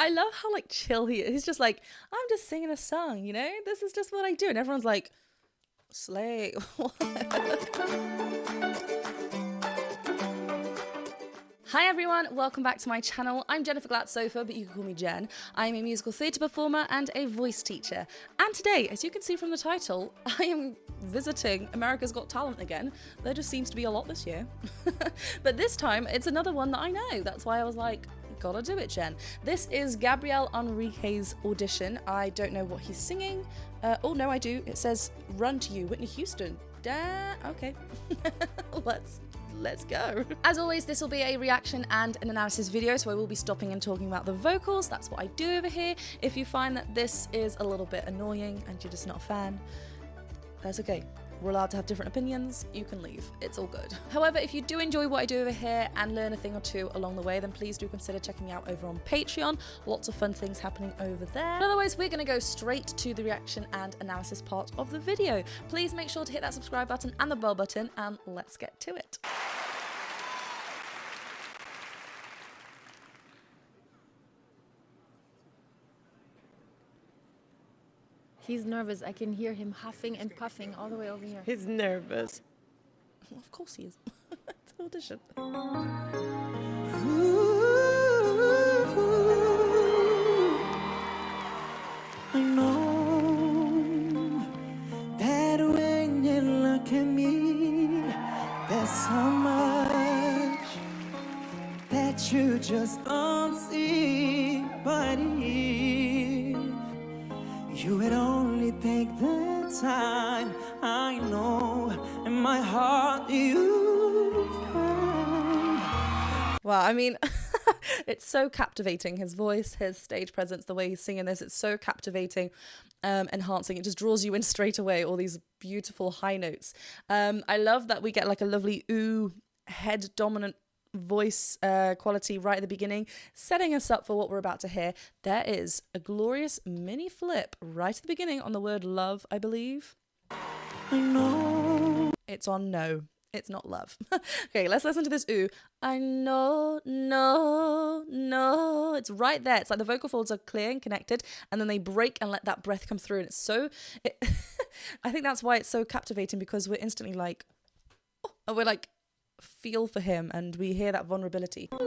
I love how like chill he is. He's just like, I'm just singing a song, you know? This is just what I do. And everyone's like, slay. Hi everyone, welcome back to my channel. I'm Jennifer Glatzhofer, but you can call me Jen. I'm a musical theatre performer and a voice teacher. And today, as you can see from the title, I am visiting America's Got Talent again. There just seems to be a lot this year. But this time, it's another one that I know. That's why I was like, gotta do it, Jen. This is Gabriel Henrique's audition. I don't know what he's singing. Oh no, I do. It says, Run to You, Whitney Houston. Okay. Let's go. As always, this will be a reaction and an analysis video, so I will be stopping and talking about the vocals. That's what I do over here. If you find that this is a little bit annoying and you're just not a fan, that's okay. We're allowed to have different opinions. You can leave. It's all good. However, if you do enjoy what I do over here and learn a thing or two along the way, then please do consider checking me out over on Patreon. Lots of fun things happening over there. Otherwise, we're going to go straight to the reaction and analysis part of the video. Please make sure to hit that subscribe button and the bell button, and let's get to it. He's nervous. I can hear him huffing and puffing all the way over here. He's nervous. Well, of course he is. It's an audition. I know that when you look at me, there's so much that you just don't see. But if you would only take the time, I know in my heart you find. Well, I mean, it's so captivating. His voice, his stage presence, the way he's singing this, it's so captivating, enhancing. It just draws you in straight away, all these beautiful high notes. I love that we get like a lovely ooh, head dominant voice quality right at the beginning, setting us up for what we're about to hear. There is a glorious mini flip right at the beginning on the word love, I believe. I know. It's on no. It's not love. Okay, let's listen to this ooh. I know, no, no. It's right there. It's like the vocal folds are clear and connected, and then they break and let that breath come through. And it's so, I think that's why it's so captivating, because we're instantly like, oh, and we're like, feel for him, and we hear that vulnerability. See?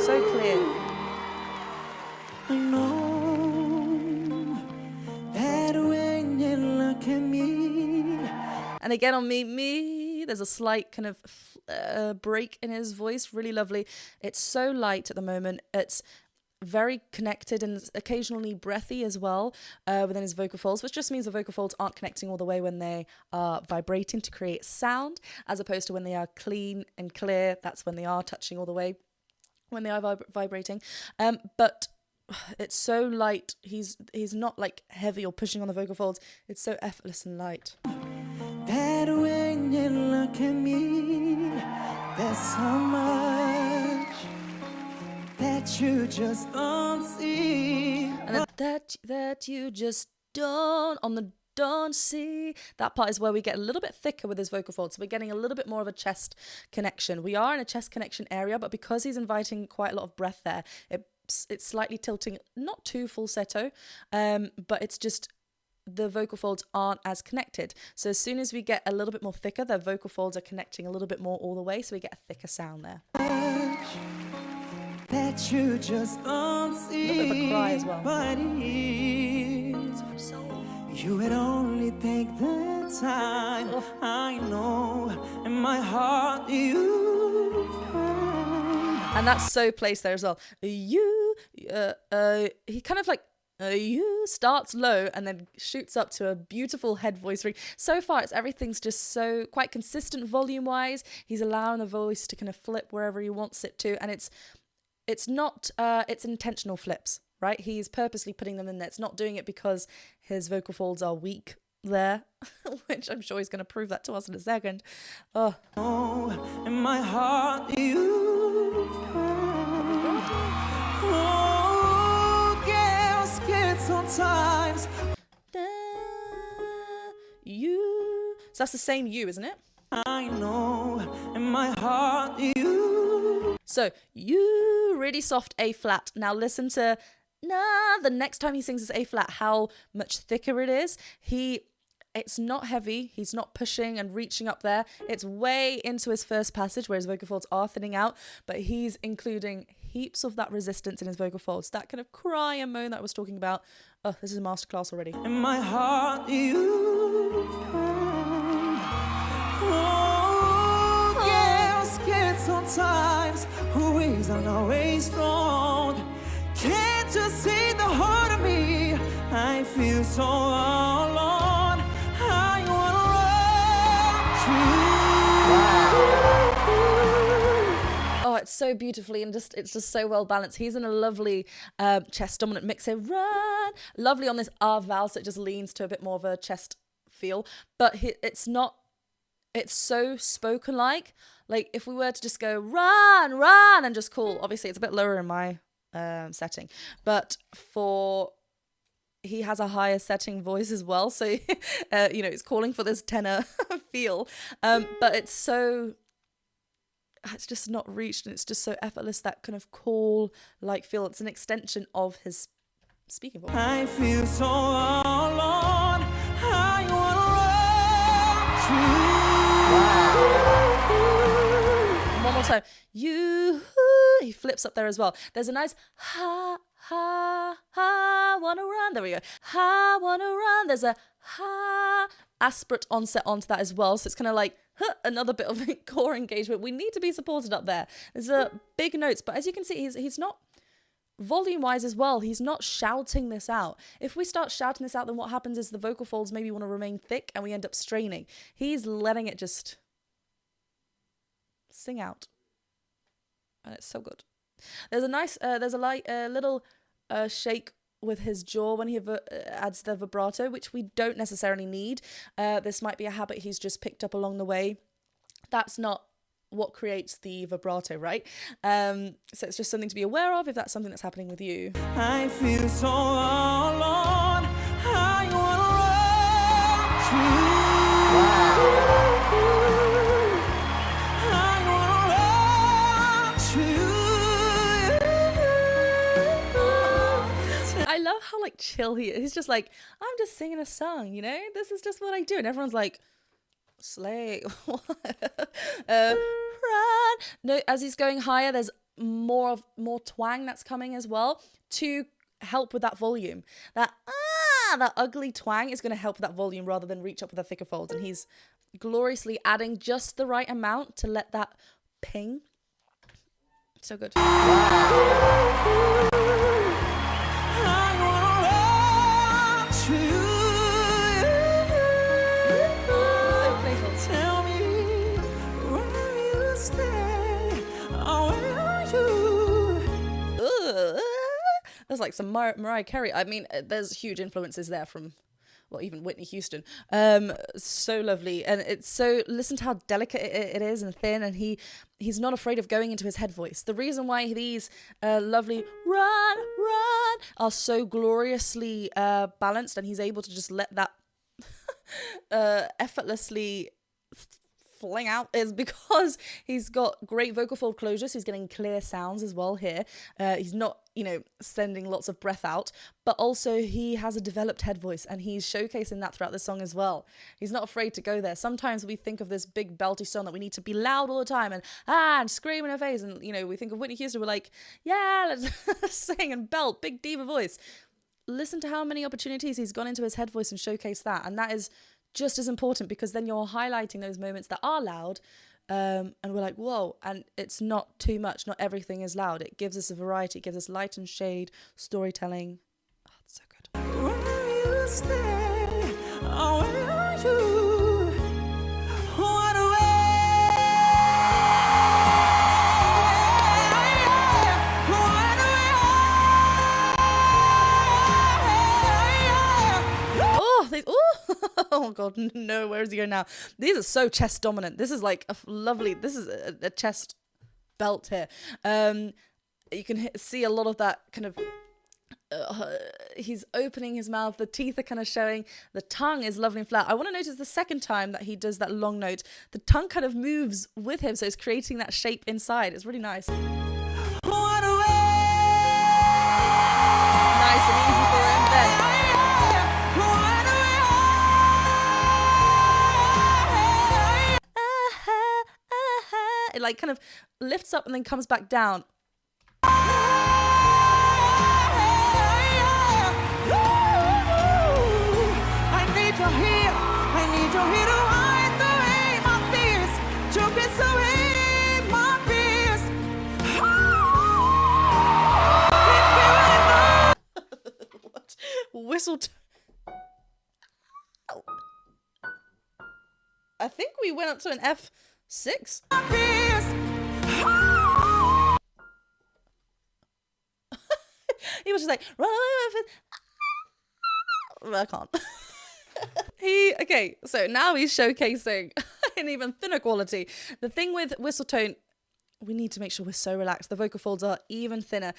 So clear. I know that when you look at me. And again on me, there's a slight kind of break in his voice. Really lovely. It's so light at the moment. It's very connected and occasionally breathy as well within his vocal folds, which just means the vocal folds aren't connecting all the way when they are vibrating to create sound, as opposed to when they are clean and clear. That's when they are touching all the way when they are vibrating. But it's so light. He's not like heavy or pushing on the vocal folds. It's so effortless and light. That when you look at me, there's so much that you just don't see. And that you just don't see. That part is where we get a little bit thicker with his vocal folds. So we're getting a little bit more of a chest connection. We are in a chest connection area, but because he's inviting quite a lot of breath there, it's slightly tilting, not too falsetto, but it's just the vocal folds aren't as connected. So as soon as we get a little bit more thicker, the vocal folds are connecting a little bit more all the way, so we get a thicker sound there. That you just don't see. A little bit of a cry as well. But if you would only take the time, I know in my heart you find. And that's so placed there as well. He kind of like you starts low and then shoots up to a beautiful head voice ring. So far, everything's just so quite consistent volume wise. He's allowing the voice to kind of flip wherever he wants it to, and it's not it's intentional flips, right? He's purposely putting them in there. It's not doing it because his vocal folds are weak there, which I'm sure he's going to prove that to us in a second. Oh, in my heart you find. Oh, girls scared sometimes. You. So that's the same you, isn't it? I know in my heart you. So you really soft A flat. Now listen to the next time he sings this A flat, how much thicker it is. It's not heavy. He's not pushing and reaching up there. It's way into his first passage where his vocal folds are thinning out, but he's including heaps of that resistance in his vocal folds. That kind of cry and moan that I was talking about. Oh, this is a masterclass already. In my heart, you find. Oh, yeah, I'm scared sometimes. Ways are not always strong. Can't you see the heart of me? I feel so alone. I wanna run. Oh, it's so beautifully and it's just so well balanced. He's in a lovely chest dominant mix here. Run, lovely on this R vowel, so it just leans to a bit more of a chest feel. But it's not. It's so spoken like. Like if we were to just go run, run, and just call. Obviously, it's a bit lower in my setting, but he has a higher setting voice as well, so it's calling for this tenor feel, but it's just not reached, and it's just so effortless, that kind of call like feel. It's an extension of his speaking voice. I feel so alone. I wanna run. One more time. He flips up there as well. There's a nice ha, ha, ha, wanna run. There we go. Ha, wanna run. There's a ha aspirate onset onto that as well. So it's kind of like another bit of core engagement. We need to be supported up there. There's a big notes, but as you can see, he's not, volume-wise as well, he's not shouting this out. If we start shouting this out, then what happens is the vocal folds maybe want to remain thick and we end up straining. He's letting it just sing out. And it's so good. There's a nice, there's a little shake with his jaw when he adds the vibrato, which we don't necessarily need. This might be a habit he's just picked up along the way. That's not what creates the vibrato, right? So it's just something to be aware of if that's something that's happening with you. I feel so alone. I I love how like chill he is. He's just like, I'm just singing a song, you know? This is just what I do. And everyone's like, slay. Run. No, as he's going higher, there's more twang that's coming as well to help with that volume. That ugly twang is going to help with that volume rather than reach up with the thicker folds. And he's gloriously adding just the right amount to let that ping. So good. There's like some Mariah Carey. I mean, there's huge influences there from, well, even Whitney Houston. So lovely. And it's so, listen to how delicate it is and thin. And he's not afraid of going into his head voice. The reason why these lovely run are so gloriously balanced, and he's able to just let that effortlessly fling out, is because he's got great vocal fold closure, so he's getting clear sounds as well here. He's not, sending lots of breath out, but also he has a developed head voice, and he's showcasing that throughout the song as well. He's not afraid to go there. Sometimes we think of this big belty song that we need to be loud all the time and scream in her face, and we think of Whitney Houston, we're like, yeah, let's sing and belt, big diva voice. Listen to how many opportunities he's gone into his head voice and showcased that, and that is just as important, because then you're highlighting those moments that are loud, and we're like, whoa, and it's not too much. Not everything is loud. It gives us a variety. It gives us light and shade, storytelling. Oh, it's so good. Where you stay, oh, where you run Oh god, no, where is he going now? These are so chest dominant. This is like a lovely, this is a chest belt here. You can see a lot of that kind of, he's opening his mouth, the teeth are kind of showing, the tongue is lovely and flat. I want to notice the second time that he does that long note, the tongue kind of moves with him, so it's creating that shape inside. It's really nice. like kind of lifts up and then comes back down. I need your here to wipe away my tears, choke it away my fears. What? Whistle. I think we went up to an F6. He was just like, I can't. Okay, so now he's showcasing an even thinner quality. The thing with whistle tone, we need to make sure we're so relaxed. The vocal folds are even thinner.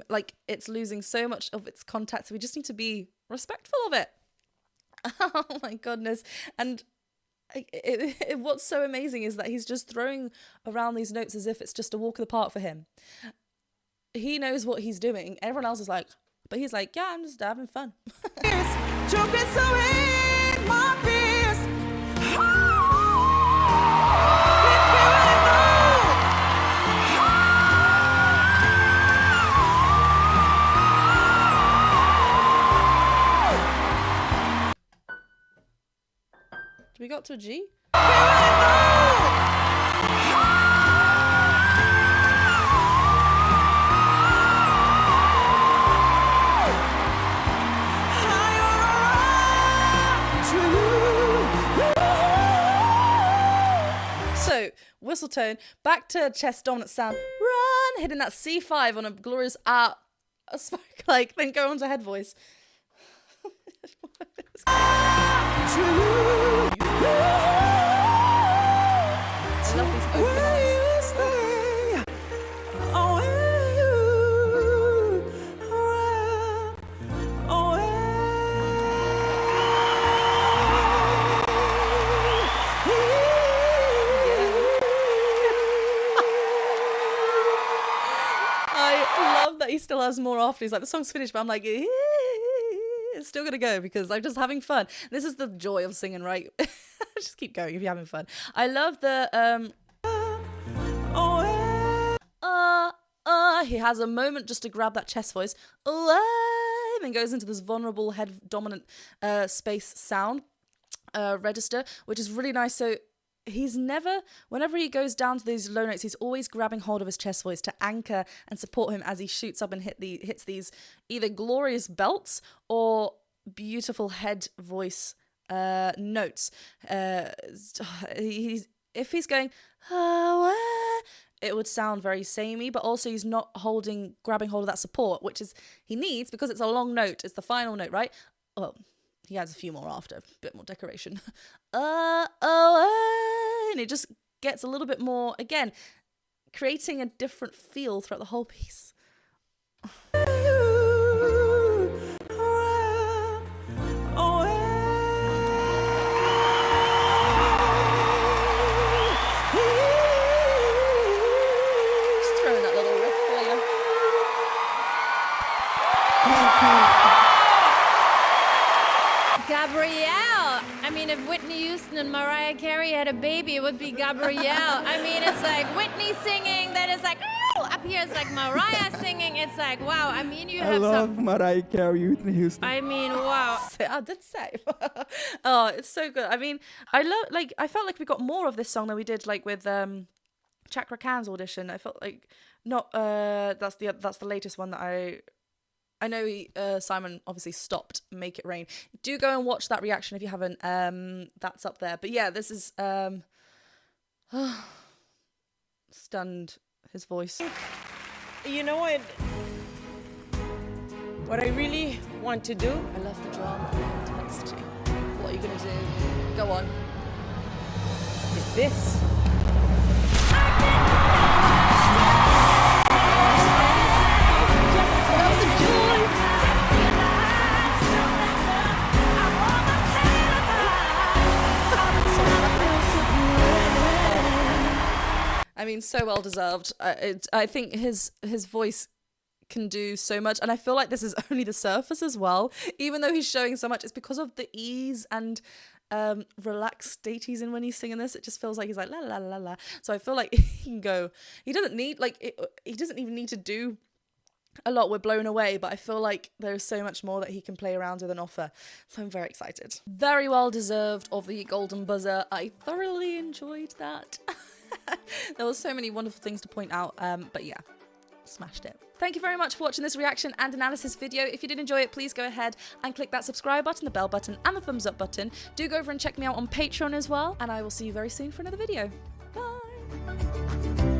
Like, it's losing so much of its contact, so we just need to be respectful of it. Oh my goodness. And what's so amazing is that he's just throwing around these notes as if it's just a walk in the park for him. He knows what he's doing. Everyone else is like, but he's like, yeah, I'm just having fun. Did we got to a G? So, whistle tone, back to chest dominant sound, run, hitting that C5 on a glorious a spark, like, then go on to head voice. I love these open eyes. I love that he still has more after. He's like, the song's finished, but I'm like, it's still gonna go because I'm just having fun. This is the joy of singing, right? Just keep going if you're having fun. I love the he has a moment just to grab that chest voice, and then goes into this vulnerable head dominant space sound register, which is really nice. So he's never, whenever he goes down to these low notes, he's always grabbing hold of his chest voice to anchor and support him as he shoots up and hits these either glorious belts or beautiful head voice notes. If he's going, it would sound very samey, but also he's not grabbing hold of that support, which is he needs because it's a long note. It's the final note, right? Well, he has a few more after, a bit more decoration. And it just gets a little bit more, again, creating a different feel throughout the whole piece. Just throwing that little riff for you. Gabrielle. I mean, if Whitney Houston and Mariah Carey had a baby, it would be Gabrielle. I mean, it's like Whitney singing, then it's like, oh, up here it's like Mariah singing. It's like, wow. I mean, you have love Mariah Carey, Whitney Houston. I mean, wow. I did say. Oh, it's so good. I mean, I felt like we got more of this song than we did like with Chakra Khan's audition. I felt like that's the latest one that I know Simon obviously stopped Make It Rain. Do go and watch that reaction if you haven't. That's up there. But yeah, this is stunned his voice. You know what I really want to do? I love the drama and intensity. What are you gonna do? Go on. Is this. I mean, so well deserved. I think his voice can do so much, and I feel like this is only the surface as well. Even though he's showing so much, it's because of the ease and relaxed state he's in when he's singing this. It just feels like he's like la la la la. So I feel like he can go. He doesn't need he doesn't even need to do a lot. We're blown away, but I feel like there's so much more that he can play around with and offer. So I'm very excited. Very well deserved of the golden buzzer. I thoroughly enjoyed that. There was so many wonderful things to point out, but yeah, smashed it. Thank you very much for watching this reaction and analysis video. If you did enjoy it, please go ahead and click that subscribe button, the bell button, and the thumbs up button. Do go over and check me out on Patreon as well, and I will see you very soon for another video. Bye!